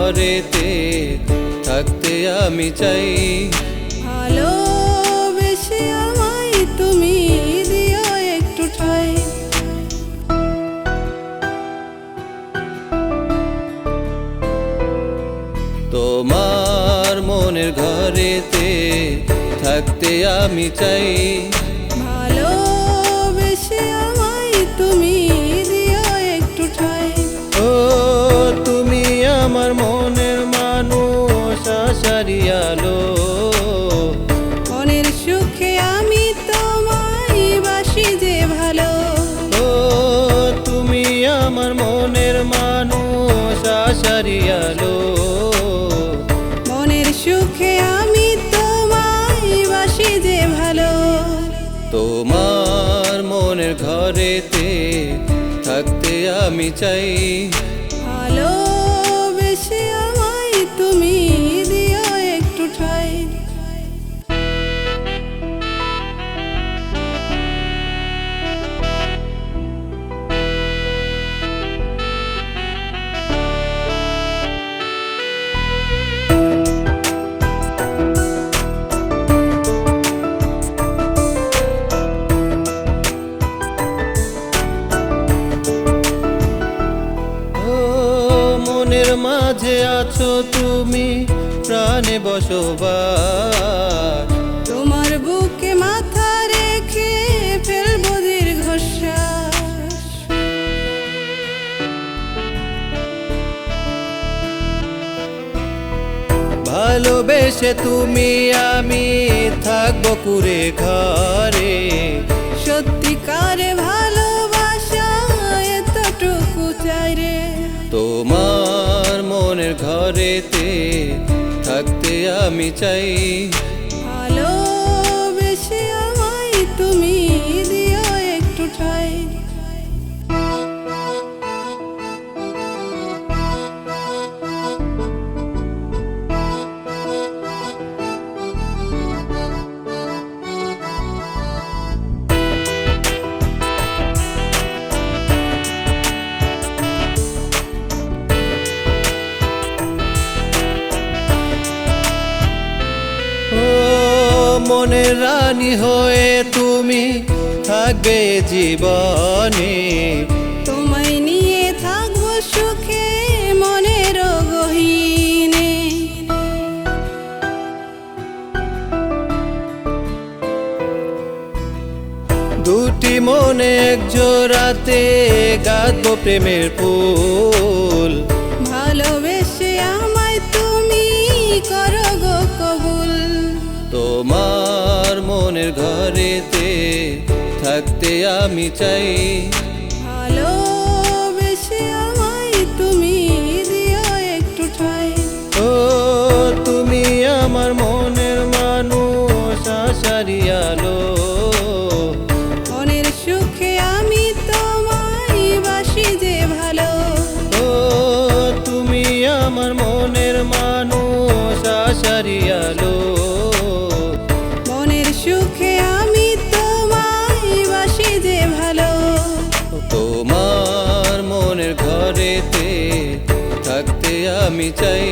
ঘরেতে থাকতে আমি চাই। ভালোবেসে আমায় তুমি দিও একটু ঠাঁই। তোমার মনের ঘরেতে থাকতে আমি চাই। ভালোবেসে আমায় তুমি দিও একটু ঠাঁই। ও তুমি আমার মনের মানুষ, আশারি আলো। মনের সুখে আমি তোমায় বাসি যে ভালো। ও তুমি আমার মনের মানুষ, আশারি আলো। মনের সুখে আমি তোমায় বাসি যে ভালো। তোমার মনের ঘরেতে থাকতে আমি চাই। ভালোবেসে আমায় তুমি দিও একটু ঠাঁই। মনের মাঝে আছো তুমি, প্রাণে বসবাস। তোমার বুকে মাথা রেখে ফেলবো দীর্ঘশ্বাস। ভালোবেসে তুমি আমি থাকবো কুড়ে ঘরে। সত্যিকারে ভালোবাসা এতটুকু চাই রে। তোমার মনের ঘরেতে থাকতে আমি চাই। ভালোবেসে আমায় তুমি দিও একটু ঠাঁই। ও মনের রানী হয়ে তুমি থাকবে জীবনে। তোমায় নিয়ে থাকবো সুখে মনের গহীনে। দুটি মনে এক জোড়াতে গাঁথবো প্রেমের ফুল। ভালোবেসে আমায় তুমি করো গো কবুল। তোমার মনের ঘরেতে থাকতে আমি চাই। ভালোবেসে আমায় তুমি দিও একটু ঠাঁই। ও তুমি আমার মনের মানুষ, আশারি আলো। মনের সুখে আমি তোমায় বাসি যে ভালো। ও তুমি আমার মনের মানুষ, আশারি আলো। মনের সুখে আমি তোমায় বাসি যে ভালো। তোমার মনের ঘরেতে থাকতে আমি চাই।